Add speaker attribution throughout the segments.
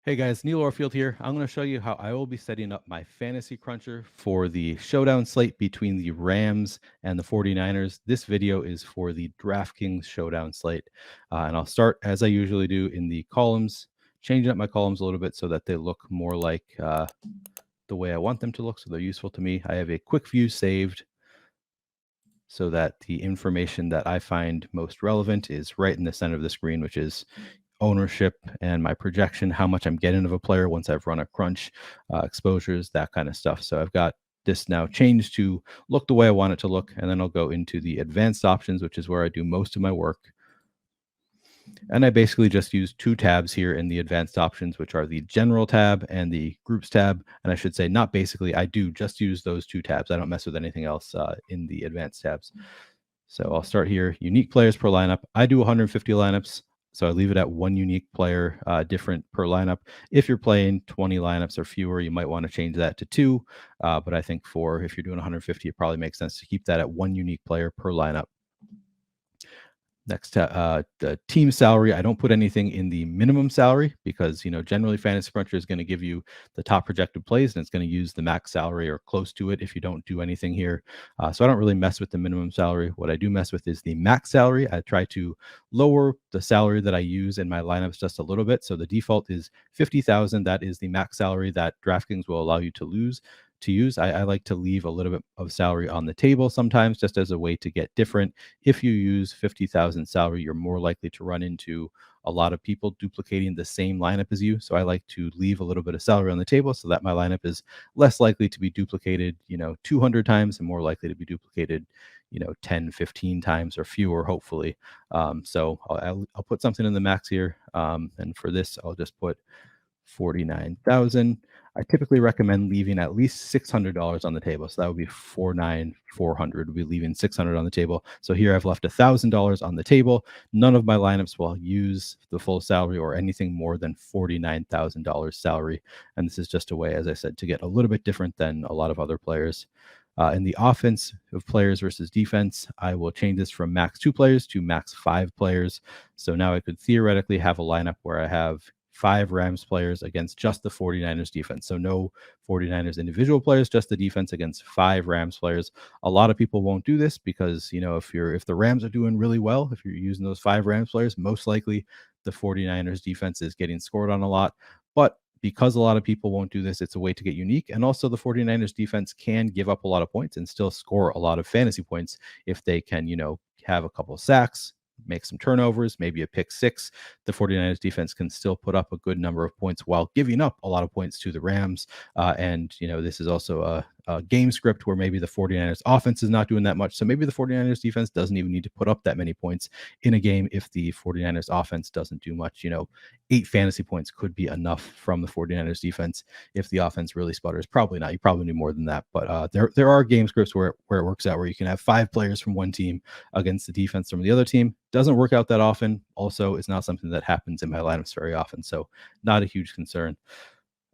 Speaker 1: Hey guys, Neil Orfield here. I'm going to show you how I will be setting up my fantasy cruncher for the showdown slate between the Rams and the 49ers. This video is for the DraftKings showdown slate. And I'll start as I usually do in the columns, changing up my columns a little bit so that they look more like the way I want them to look, so they're useful to me. I have a quick view saved so that the information that I find most relevant is right in the center of the screen, which is ownership and my projection, how much I'm getting of a player once I've run a crunch, exposures, that kind of stuff. So I've got this now changed to look the way I want it to look. And then I'll go into the advanced options, which is where I do most of my work. And I basically just use two tabs here in the advanced options, which are the general tab and the groups tab. And I should say, not basically, I do just use those two tabs. I don't mess with anything else in the advanced tabs. So I'll start here. Unique players per lineup. I do 150 lineups. So I leave it at one unique player, different per lineup. If you're playing 20 lineups or fewer, you might want to change that to two. But I think if you're doing 150, it probably makes sense to keep that at one unique player per lineup. Next, the team salary. I don't put anything in the minimum salary because, generally Fantasy Cruncher is going to give you the top projected plays and it's going to use the max salary or close to it if you don't do anything here. So I don't really mess with the minimum salary. What I do mess with is the max salary. I try to lower the salary that I use in my lineups just a little bit. So the default is 50,000. That is the max salary that DraftKings will allow you to use. I like to leave a little bit of salary on the table sometimes just as a way to get different. If you use 50,000 salary, you're more likely to run into a lot of people duplicating the same lineup as you. So I like to leave a little bit of salary on the table so that my lineup is less likely to be duplicated, 200 times and more likely to be duplicated, 10, 15 times or fewer, hopefully. So I'll put something in the max here. And for this, I'll just put 49,000. I typically recommend leaving at least $600 on the table. So that would be 4,400. We'll be leaving 600 on the table. So here I've left $1,000 on the table. None of my lineups will use the full salary or anything more than $49,000 salary. And this is just a way, as I said, to get a little bit different than a lot of other players. In the offense of players versus defense, I will change this from max 2 players to max 5 players. So now I could theoretically have a lineup where I have 5 Rams players against just the 49ers defense. So no 49ers individual players, just the defense against 5 Rams players. A lot of people won't do this because, if the Rams are doing really well, if you're using those 5 Rams players, most likely the 49ers defense is getting scored on a lot. But because a lot of people won't do this, it's a way to get unique. And also the 49ers defense can give up a lot of points and still score a lot of fantasy points if they can, have a couple of sacks, make some turnovers, maybe a pick six. The 49ers defense can still put up a good number of points while giving up a lot of points to the Rams. And this is also a game script where maybe the 49ers offense is not doing that much. So maybe the 49ers defense doesn't even need to put up that many points in a game if the 49ers offense doesn't do much. 8 fantasy points could be enough from the 49ers defense. If the offense really sputters, probably not. You probably need more than that. But there are game scripts where it works out, where you can have 5 players from one team against the defense from the other team. Doesn't work out that often. Also, it's not something that happens in my lineups very often. So not a huge concern.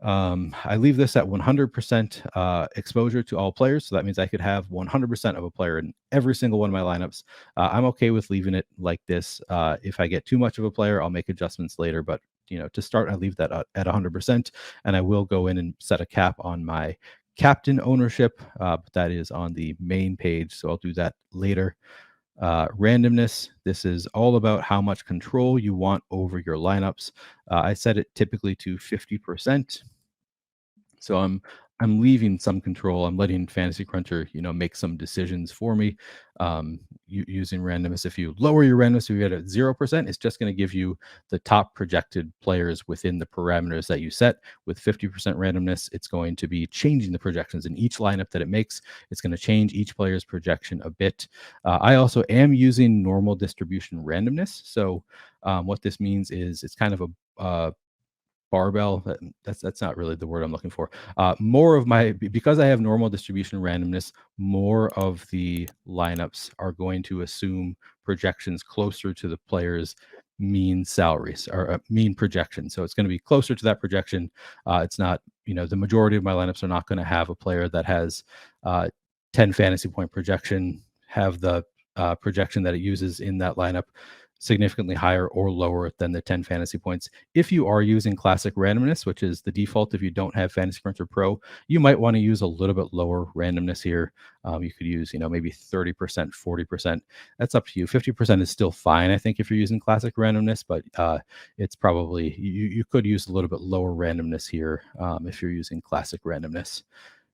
Speaker 1: I leave this at 100% exposure to all players. So that means I could have 100% of a player in every single one of my lineups. I'm okay with leaving it like this. If I get too much of a player, I'll make adjustments later. But, to start, I leave that at 100%. And I will go in and set a cap on my captain ownership. But that is on the main page. So I'll do that later. Randomness. This is all about how much control you want over your lineups. I set it typically to 50%. So I'm leaving some control. I'm letting Fantasy Cruncher, make some decisions for me. Using randomness. If you lower your randomness, if you get at 0%, it's just going to give you the top projected players within the parameters that you set. With 50% randomness, it's going to be changing the projections in each lineup that it makes. It's going to change each player's projection a bit. I also am using normal distribution randomness. So what this means is it's kind of a barbell. That's not really the word I'm looking for. More of because I have normal distribution randomness, more of the lineups are going to assume projections closer to the players' mean salaries or mean projection. So it's going to be closer to that projection. It's not, the majority of my lineups are not going to have a player that has 10 fantasy point projection have the projection that it uses in that lineup. significantly higher or lower than the 10 fantasy points. If you are using classic randomness, which is the default if you don't have Fantasy Cruncher Pro, you might want to use a little bit lower randomness here. You could use, maybe 30%, 40%. That's up to you. 50% is still fine, I think, if you're using classic randomness, but it's probably, you could use a little bit lower randomness here if you're using classic randomness.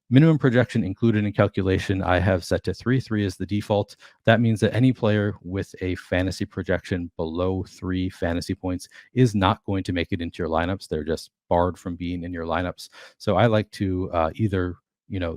Speaker 1: Minimum projection included in calculation, I have set to 3. 3 is the default. That means that any player with a fantasy projection below 3 fantasy points is not going to make it into your lineups. They're just barred from being in your lineups. So I like to either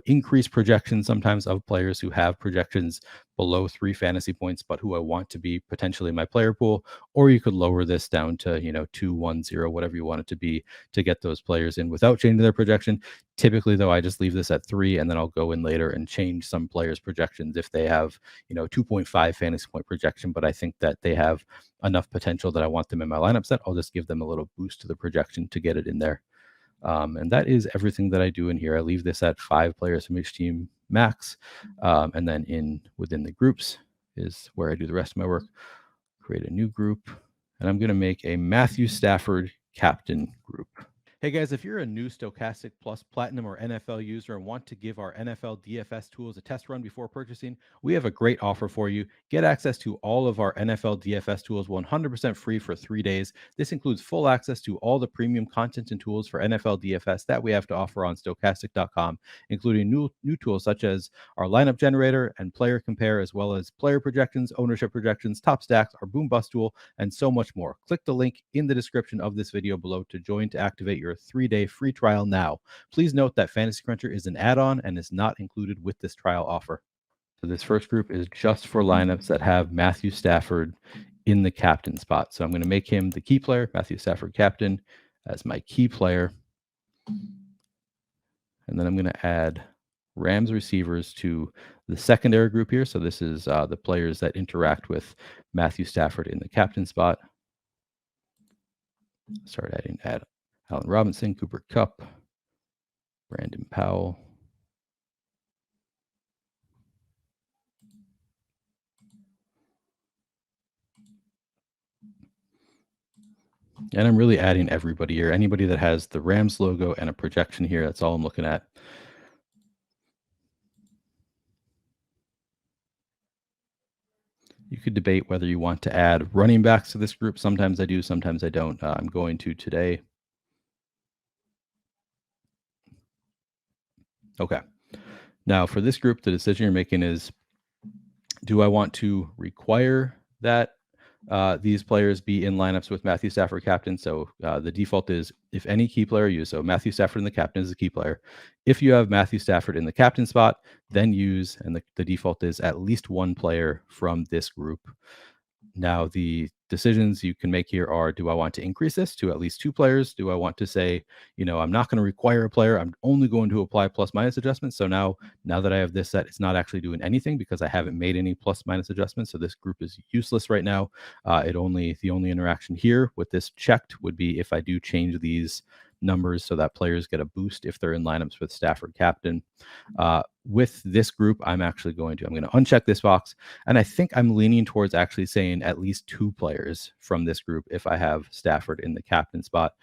Speaker 1: increase projections sometimes of players who have projections below 3 fantasy points, but who I want to be potentially my player pool, or you could lower this down to, 2, 1, 0, whatever you want it to be to get those players in without changing their projection. Typically, though, I just leave this at 3, and then I'll go in later and change some players' projections if they have, 2.5 fantasy point projection, but I think that they have enough potential that I want them in my lineup set. I'll just give them a little boost to the projection to get it in there. And that is everything that I do in here. I leave this at 5 players from each team max. And then within the groups is where I do the rest of my work. Create a new group. And I'm going to make a Matthew Stafford captain group. Hey guys, if you're a new Stokastic Plus Platinum or NFL user and want to give our NFL DFS tools a test run before purchasing, we have a great offer for you. Get access to all of our NFL DFS tools 100% free for 3 days. This includes full access to all the premium content and tools for NFL DFS that we have to offer on Stokastic.com, including new tools such as our lineup generator and player compare, as well as player projections, ownership projections, top stacks, our boom bust tool, and so much more. Click the link in the description of this video below to join to activate your 3-day free trial now. Please note that Fantasy Cruncher is an add-on and is not included with this trial offer. So this first group is just for lineups that have Matthew Stafford in the captain spot. So I'm going to make him the key player, Matthew Stafford captain, as my key player. And then I'm going to add Rams receivers to the secondary group here. So this is the players that interact with Matthew Stafford in the captain spot. Start adding Allen Robinson, Cooper Kupp, Brandon Powell. And I'm really adding everybody here. Anybody that has the Rams logo and a projection here, that's all I'm looking at. You could debate whether you want to add running backs to this group. Sometimes I do, sometimes I don't. I'm going to today. Okay. Now for this group, the decision you're making is, do I want to require that these players be in lineups with Matthew Stafford captain? So the default is if any key player use, so Matthew Stafford in the captain is the key player. If you have Matthew Stafford in the captain spot, then use, and the default is at least one player from this group. Now, the decisions you can make here are, do I want to increase this to at least 2 players? Do I want to say, I'm not going to require a player. I'm only going to apply plus minus adjustments. So now that I have this set, it's not actually doing anything because I haven't made any plus minus adjustments. So this group is useless right now. The only interaction here with this checked would be if I do change these numbers so that players get a boost if they're in lineups with Stafford captain. With this group, I'm going to uncheck this box. And I think I'm leaning towards actually saying at least 2 players from this group if I have Stafford in the captain spot.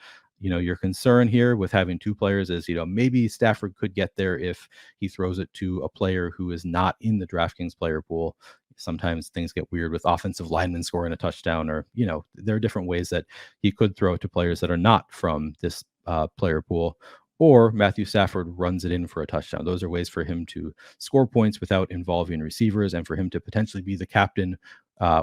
Speaker 1: Your concern here with having 2 players is, maybe Stafford could get there if he throws it to a player who is not in the DraftKings player pool. Sometimes things get weird with offensive linemen scoring a touchdown, or, there are different ways that he could throw it to players that are not from this player pool, or Matthew Stafford runs it in for a touchdown. Those are ways for him to score points without involving receivers and for him to potentially be the captain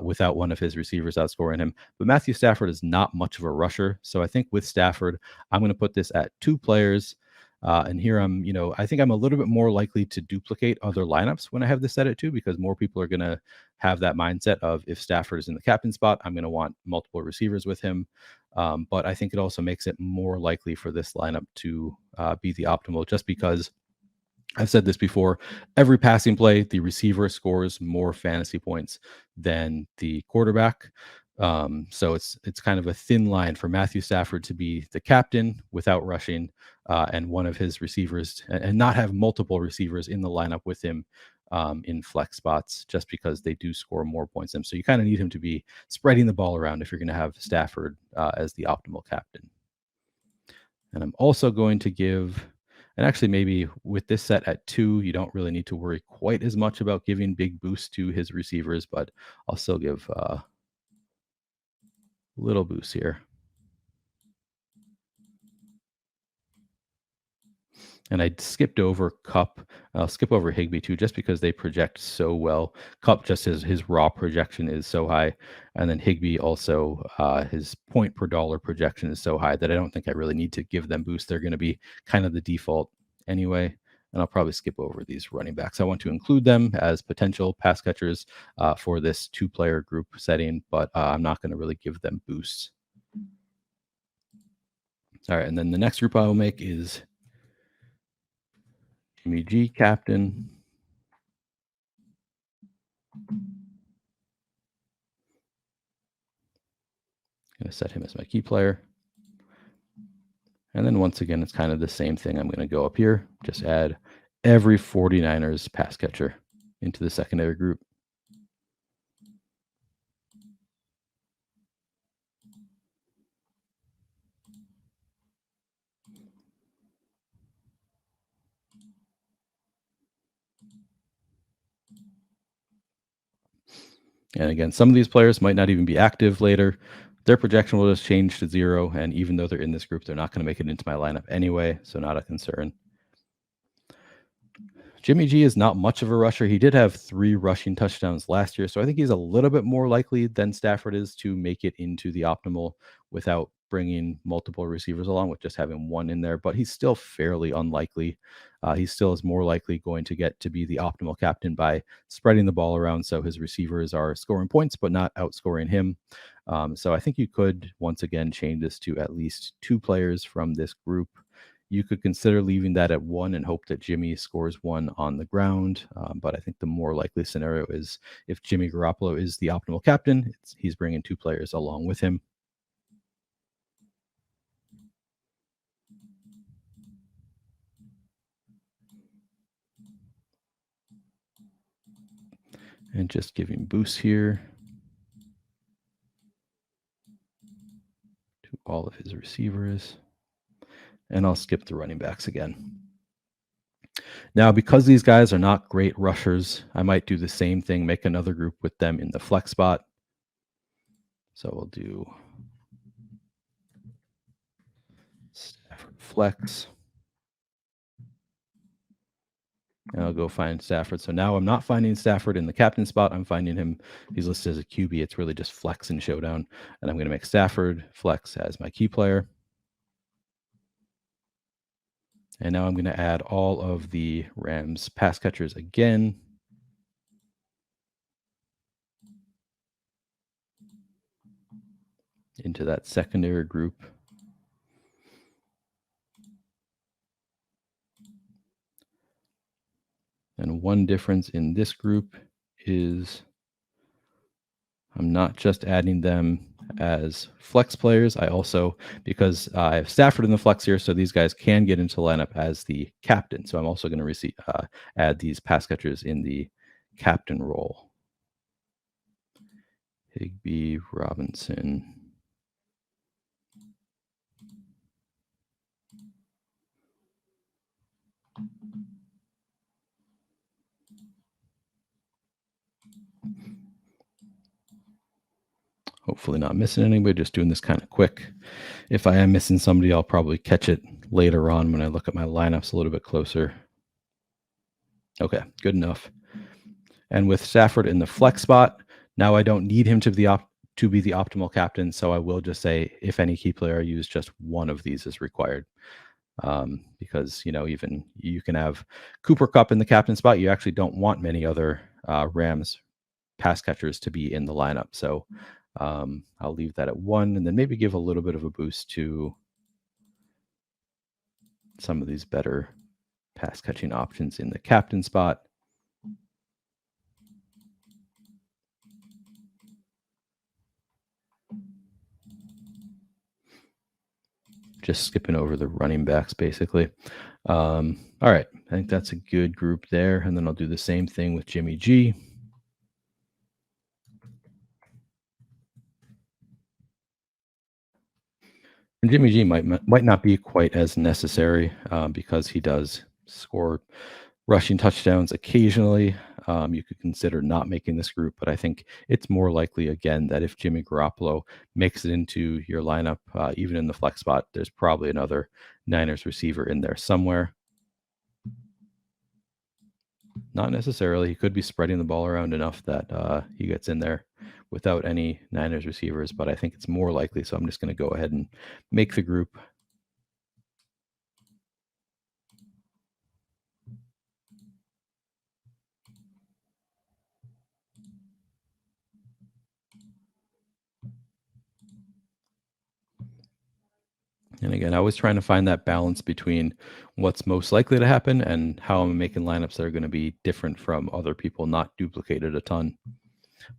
Speaker 1: without one of his receivers outscoring him. But Matthew Stafford is not much of a rusher. So I think with Stafford, I'm going to put this at 2 players. And here I think I'm a little bit more likely to duplicate other lineups when I have this set at 2, because more people are going to have that mindset of, if Stafford is in the captain spot, I'm going to want multiple receivers with him. But I think it also makes it more likely for this lineup to be the optimal, just because I've said this before, every passing play, the receiver scores more fantasy points than the quarterback. So it's kind of a thin line for Matthew Stafford to be the captain without rushing, and one of his receivers, and not have multiple receivers in the lineup with him in flex spots just because they do score more points than him. So you kind of need him to be spreading the ball around if you're going to have Stafford as the optimal captain. And I'm also going to give, and actually maybe with this set at 2, you don't really need to worry quite as much about giving big boosts to his receivers, but I'll still give little boosts here. And I skipped over Cup. I'll skip over Higbee too, just because they project so well. Cup, just his raw projection is so high. And then Higbee also, his point per dollar projection is so high that I don't think I really need to give them boosts. They're going to be kind of the default anyway. And I'll probably skip over these running backs. I want to include them as potential pass catchers for this 2-player group setting, but I'm not going to really give them boosts. All right, and then the next group I will make is Jimmy G captain. Going to set him as my key player. And then once again, it's kind of the same thing. I'm going to go up here, just add every 49ers pass catcher into the secondary group. And again, some of these players might not even be active later. Their projection will just change to 0. And even though they're in this group, they're not going to make it into my lineup anyway. So not a concern. Jimmy G is not much of a rusher. He did have 3 rushing touchdowns last year. So I think he's a little bit more likely than Stafford is to make it into the optimal without bringing multiple receivers along, with just having 1 in there. But he's still fairly unlikely. He still is more likely going to get to be the optimal captain by spreading the ball around so his receivers are scoring points but not outscoring him. So I think you could once again change this to at least 2 players from this group. You could consider leaving that at 1 and hope that Jimmy scores 1 on the ground. But I think the more likely scenario is if Jimmy Garoppolo is the optimal captain, he's bringing 2 players along with him. And just giving boosts here to all of his receivers. And I'll skip the running backs again. Now, because these guys are not great rushers, I might do the same thing, make another group with them in the flex spot. So we'll do Stafford flex. And I'll go find Stafford. So now I'm not finding Stafford in the captain spot. I'm finding him. He's listed as a QB. It's really just flex in Showdown. And I'm going to make Stafford flex as my key player. And now I'm going to add all of the Rams pass catchers again. Into that secondary group. And one difference in this group is I'm not just adding them as flex players. I also, because I have Stafford in the flex here, so these guys can get into the lineup as the captain. So I'm also going to add these pass catchers in the captain role. Higbee, Robinson. Hopefully not missing anybody, just doing this kind of quick. If I am missing somebody, I'll probably catch it later on when I look at my lineups a little bit closer. Okay, good enough. And with Stafford in the flex spot, now I don't need him to be the optimal captain. So I will just say, if any key player I use, just one of these is required. Because, even you can have Cooper Kupp in the captain spot. You actually don't want many other Rams pass catchers to be in the lineup. So I'll leave that at 1 and then maybe give a little bit of a boost to some of these better pass catching options in the captain spot. just skipping over the running backs basically. All right, I think that's a good group there, and then I'll do the same thing with Jimmy G. And Jimmy G might not be quite as necessary because he does score rushing touchdowns occasionally. You could consider not making this group, but I think it's more likely again that if Jimmy Garoppolo makes it into your lineup, even in the flex spot, there's probably another Niners receiver in there somewhere. Not necessarily. He could be spreading the ball around enough that he gets in there without any Niners receivers, but I think it's more likely. So I'm just going to go ahead and make the group. And again, I was trying to find that balance between what's most likely to happen and how I'm making lineups that are going to be different from other people, not duplicated a ton.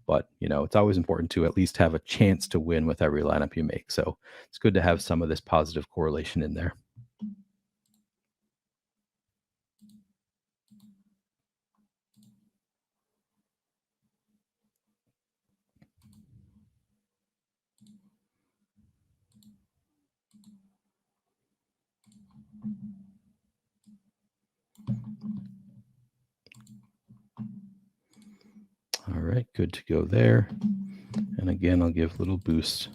Speaker 1: But, it's always important to at least have a chance to win with every lineup you make. So it's good to have some of this positive correlation in there. All right, good to go there. And again, I'll give a little boost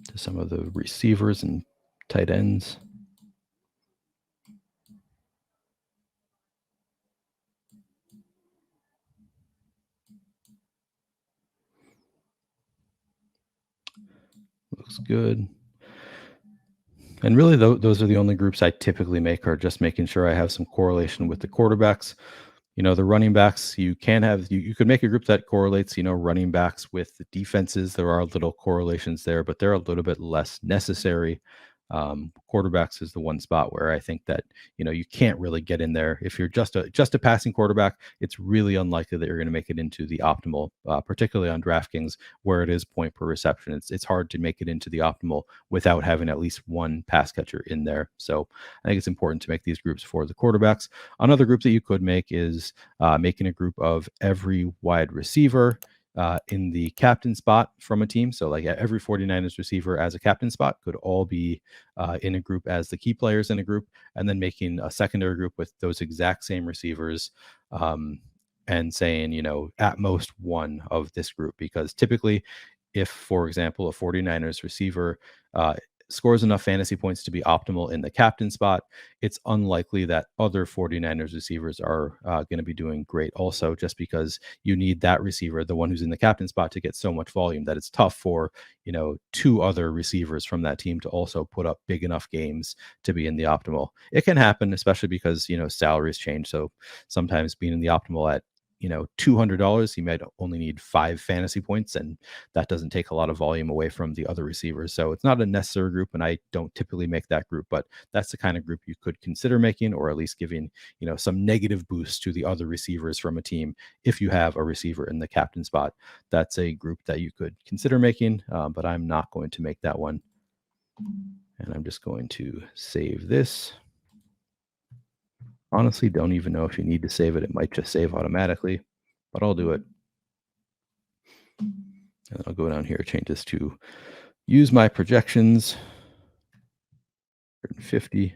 Speaker 1: to some of the receivers and tight ends. Looks good. And really, those are the only groups I typically make, are just making sure I have some correlation with the quarterbacks. The running backs, you can have, you could make a group that correlates, running backs with the defenses. There are little correlations there, but they're a little bit less necessary. Quarterbacks is the one spot where I think that, you can't really get in there. If you're just a passing quarterback, it's really unlikely that you're going to make it into the optimal, particularly on DraftKings, where it is point per reception. It's hard to make it into the optimal without having at least one pass catcher in there. So I think it's important to make these groups for the quarterbacks. Another group that you could make is making a group of every wide receiver in the captain spot from a team. So like every 49ers receiver as a captain spot could all be in a group as the key players in a group, and then making a secondary group with those exact same receivers, and saying, at most one of this group. Because typically, if, for example, a 49ers receiver scores enough fantasy points to be optimal in the captain spot, it's unlikely that other 49ers receivers are going to be doing great also, just because you need that receiver, the one who's in the captain spot, to get so much volume that it's tough for, two other receivers from that team to also put up big enough games to be in the optimal. It can happen, especially because, salaries change. So sometimes being in the optimal at, $200, you might only need 5 fantasy points, and that doesn't take a lot of volume away from the other receivers. So it's not a necessary group, and I don't typically make that group, but that's the kind of group you could consider making, or at least giving, some negative boost to the other receivers from a team. If you have a receiver in the captain spot, that's a group that you could consider making, but I'm not going to make that one. And I'm just going to save this. Honestly, don't even know if you need to save it. It might just save automatically, but I'll do it. And I'll go down here, change this to use my projections. 150.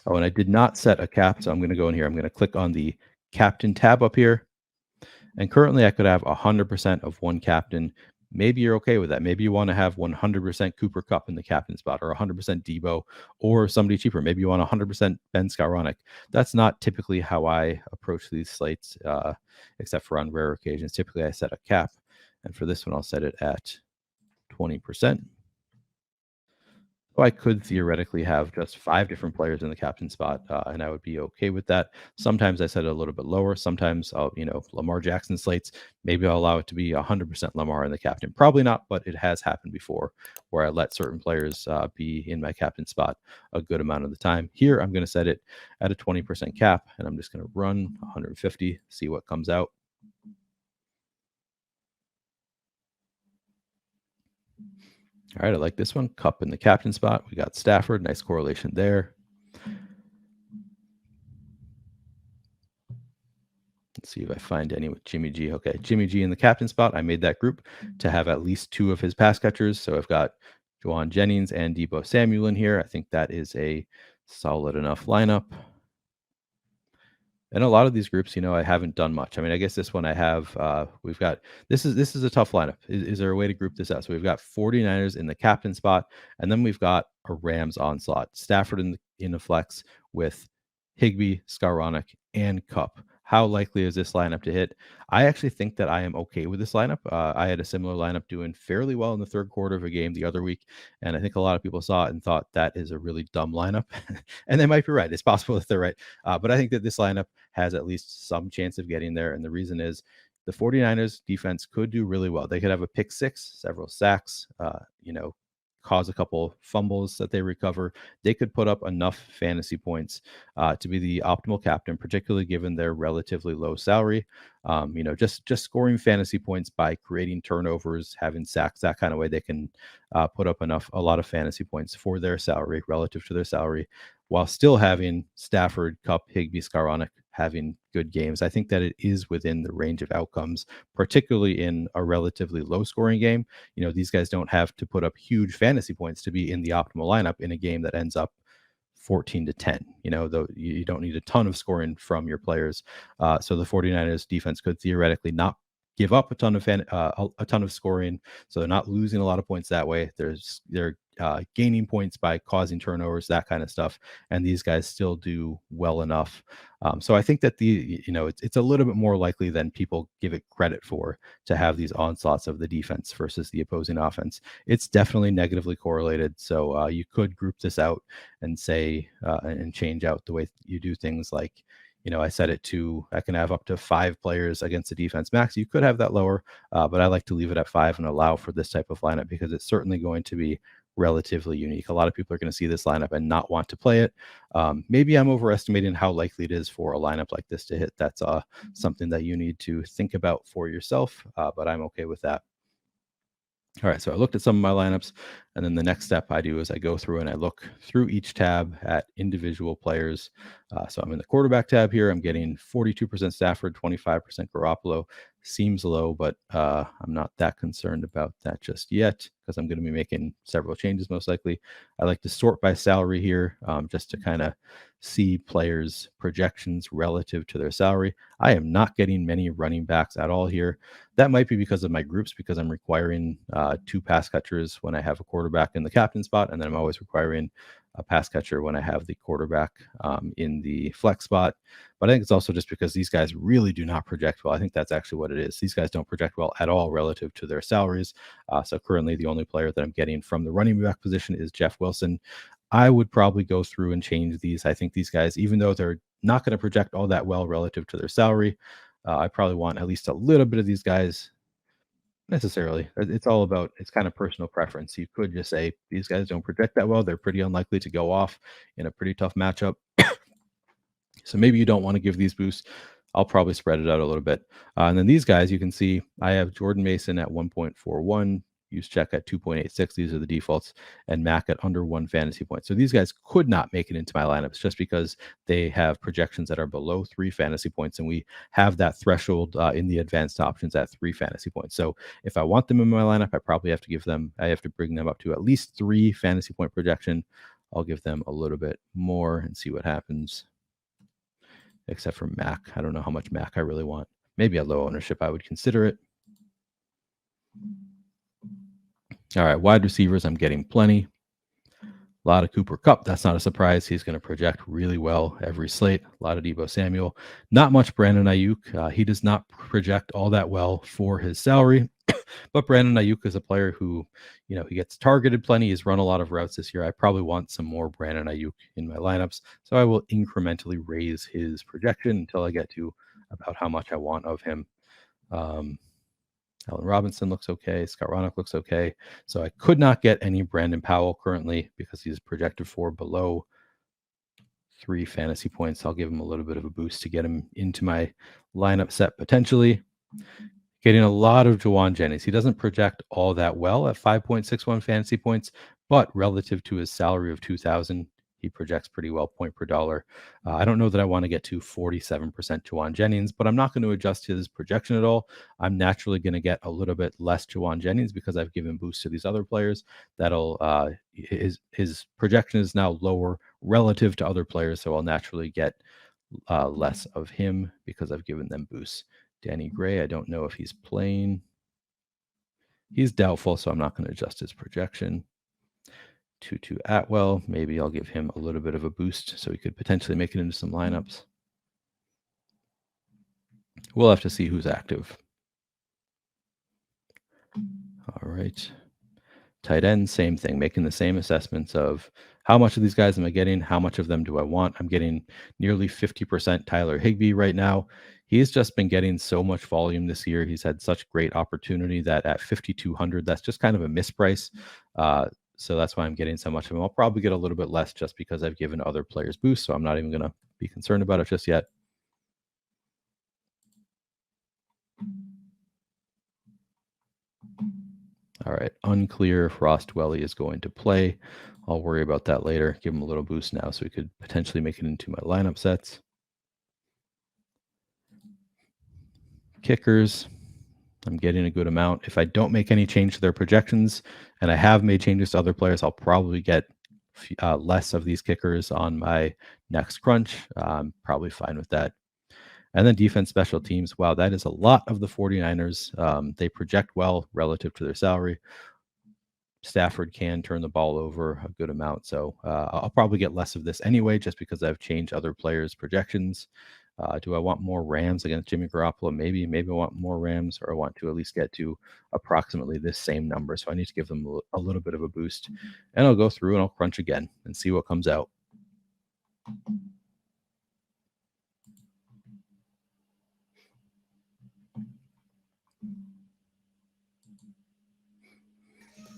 Speaker 1: Oh, and I did not set a cap, so I'm going to go in here. I'm going to click on the captain tab up here. And currently I could have 100% of one captain. Maybe you're okay with that. Maybe you want to have 100% Cooper Kupp in the captain spot, or 100% Debo, or somebody cheaper. Maybe you want 100% Ben Skowronek. That's not typically how I approach these slates, except for on rare occasions. Typically I set a cap. And for this one, I'll set it at 20%. So I could theoretically have just 5 different players in the captain spot, and I would be okay with that. Sometimes I set it a little bit lower. Sometimes I'll, Lamar Jackson slates, maybe I'll allow it to be 100% Lamar in the captain. Probably not, but it has happened before where I let certain players be in my captain spot a good amount of the time. Here, I'm going to set it at a 20% cap, and I'm just going to run 150, see what comes out. All right, I like this one. Cup in the captain spot. We got Stafford. Nice correlation there. Let's see if I find any with Jimmy G. Okay, Jimmy G in the captain spot. I made that group to have at least 2 of his pass catchers. So I've got Juwan Jennings and Deebo Samuel in here. I think that is a solid enough lineup. And a lot of these groups, I haven't done much. I mean, I guess this one I have, we've got, this is a tough lineup. Is there a way to group this out? So we've got 49ers in the captain spot, and then we've got a Rams onslaught. Stafford in the flex with Higbee, Skowronek, and Cup. How likely is this lineup to hit? I actually think that I am okay with this lineup. I had a similar lineup doing fairly well in the third quarter of a game the other week, and I think a lot of people saw it and thought that is a really dumb lineup. And they might be right. It's possible that they're right. But I think that this lineup has at least some chance of getting there. And the reason is the 49ers defense could do really well. They could have a pick six, several sacks, cause a couple fumbles that they recover. They could put up enough fantasy points to be the optimal captain, particularly given their relatively low salary. Just scoring fantasy points by creating turnovers, having sacks, that kind of way, they can put up a lot of fantasy points for their salary relative to their salary, while still having Stafford, Cup, Higbee, Skowronek having good games. I think that it is within the range of outcomes, particularly in a relatively low scoring game. These guys don't have to put up huge fantasy points to be in the optimal lineup in a game that ends up 14-10. Though you don't need a ton of scoring from your players. So the 49ers defense could theoretically not give up a ton of scoring, so they're not losing a lot of points that way. They're gaining points by causing turnovers, that kind of stuff, and these guys still do well enough. So I think that it's a little bit more likely than people give it credit for to have these onslaughts of the defense versus the opposing offense. It's definitely negatively correlated. So you could group this out and say and change out the way you do things, like, I set it to, I can have up to 5 players against the defense max. You could have that lower, but I like to leave it at 5 and allow for this type of lineup because it's certainly going to be relatively unique. A lot of people are going to see this lineup and not want to play it. Maybe I'm overestimating how likely it is for a lineup like this to hit. That's something that you need to think about for yourself, but I'm okay with that. All right, so I looked at some of my lineups, and then the next step I do is I go through and I look through each tab at individual players. So I'm in the quarterback tab here. I'm getting 42% Stafford, 25% Garoppolo. Seems low, but I'm not that concerned about that just yet because I'm going to be making several changes most likely. I like to sort by salary here just to kind of see players' projections relative to their salary. I am not getting many running backs at all here. That might be because of my groups, because I'm requiring 2 pass catchers when I have a quarterback in the captain spot, and then I'm always requiring a pass catcher when I have the quarterback in the flex spot. But I think it's also just because these guys really do not project well. I think that's actually what it is. These guys don't project well at all relative to their salaries. So currently the only player that I'm getting from the running back position is Jeff Wilson. I would probably go through and change these. I think these guys, even though they're not going to project all that well relative to their salary, I probably want at least a little bit of these guys. Necessarily. It's kind of personal preference. You could just say these guys don't project that well. They're pretty unlikely to go off in a pretty tough matchup. So maybe you don't want to give these boosts. I'll probably spread it out a little bit. And then these guys, you can see I have Jordan Mason at 1.41, use check at 2.86. These are the defaults, and Mac at under 1 fantasy point. So these guys could not make it into my lineups just because they have projections that are below 3 fantasy points, and we have that threshold in the advanced options at 3 fantasy points. So if I want them in my lineup, I have to bring them up to at least 3 fantasy point projection. I'll give them a little bit more and see what happens. Except for Mac. I don't know how much Mac I really want. Maybe at low ownership, I would consider it. All right, wide receivers, I'm getting plenty. A lot of Cooper Kupp. That's not a surprise. He's going to project really well every slate. A lot of Deebo Samuel. Not much Brandon Ayuk. He does not project all that well for his salary. But Brandon Ayuk is a player who, he gets targeted plenty. He's run a lot of routes this year. I probably want some more Brandon Ayuk in my lineups. So I will incrementally raise his projection until I get to about how much I want of him. Allen Robinson looks okay. Skowronek looks okay. So I could not get any Brandon Powell currently because he's projected for below 3 fantasy points. I'll give him a little bit of a boost to get him into my lineup set potentially. Getting a lot of Juwan Jennings. He doesn't project all that well at 5.61 fantasy points, but relative to his salary of 2,000, he projects pretty well point per dollar. I don't know that I want to get to 47% Juwan Jennings, but I'm not going to adjust his projection at all. I'm naturally going to get a little bit less Juwan Jennings because I've given boosts to these other players. That'll his projection is now lower relative to other players, so I'll naturally get less of him because I've given them boosts. Danny Gray, I don't know if he's playing. He's doubtful, so I'm not going to adjust his projection. Tutu Atwell, maybe I'll give him a little bit of a boost so he could potentially make it into some lineups. We'll have to see who's active. All right. Tight end, same thing, making the same assessments of how much of these guys am I getting? How much of them do I want? I'm getting nearly 50% Tyler Higbee right now. He's just been getting so much volume this year. He's had such great opportunity that at 5,200, that's just kind of a misprice. So that's why I'm getting so much of him. I'll probably get a little bit less just because I've given other players boosts. So I'm not even going to be concerned about it just yet. All right, unclear if Ross Dwelly is going to play. I'll worry about that later. Give him a little boost now so he could potentially make it into my lineup sets. Kickers, I'm getting a good amount. If I don't make any change to their projections, and I have made changes to other players, I'll probably get less of these kickers on my next crunch. I'm probably fine with that. And then defense, special teams. Wow, that is a lot of the 49ers. They project well relative to their salary. Stafford can turn the ball over a good amount. So I'll probably get less of this anyway, just because I've changed other players' projections. Do I want more Rams against Jimmy Garoppolo? Maybe I want more Rams, or I want to at least get to approximately this same number. So I need to give them a little bit of a boost. And I'll go through and I'll crunch again and see what comes out.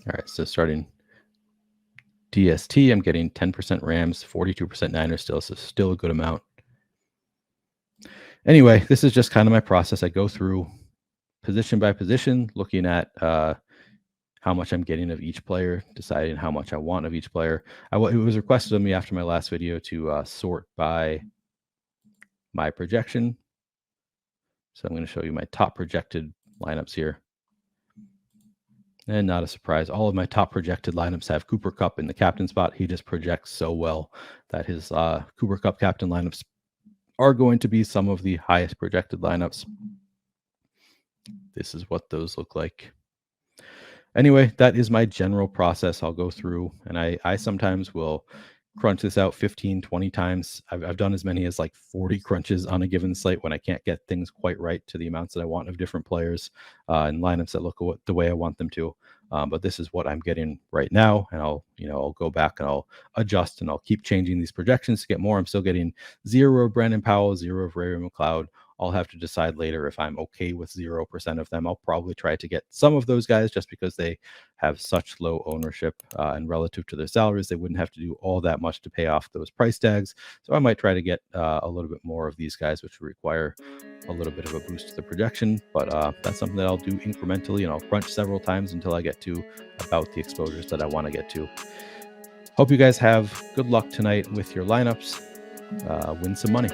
Speaker 1: All right, so starting DST, I'm getting 10% Rams, 42% Niners still, so still a good amount. Anyway, this is just kind of my process. I go through position by position, looking at how much I'm getting of each player, deciding how much I want of each player. It was requested of me after my last video to sort by my projection. So I'm going to show you my top projected lineups here. And not a surprise, all of my top projected lineups have Cooper Kupp in the captain spot. He just projects so well that his Cooper Kupp captain lineups are going to be some of the highest projected lineups. This is what those look like. Anyway, that is my general process. I'll go through, and I sometimes will crunch this out 15, 20 times. I've done as many as like 40 crunches on a given slate when I can't get things quite right to the amounts that I want of different players and lineups that look the way I want them to. But this is what I'm getting right now, and I'll go back and I'll adjust and I'll keep changing these projections to get more. I'm still getting 0 of Brandon Powell, 0 of Ray McLeod. I'll have to decide later if I'm okay with 0% of them. I'll probably try to get some of those guys just because they have such low ownership and relative to their salaries, they wouldn't have to do all that much to pay off those price tags. So I might try to get a little bit more of these guys, which would require a little bit of a boost to the projection. But that's something that I'll do incrementally, and I'll crunch several times until I get to about the exposures that I want to get to. Hope you guys have good luck tonight with your lineups. Win some money.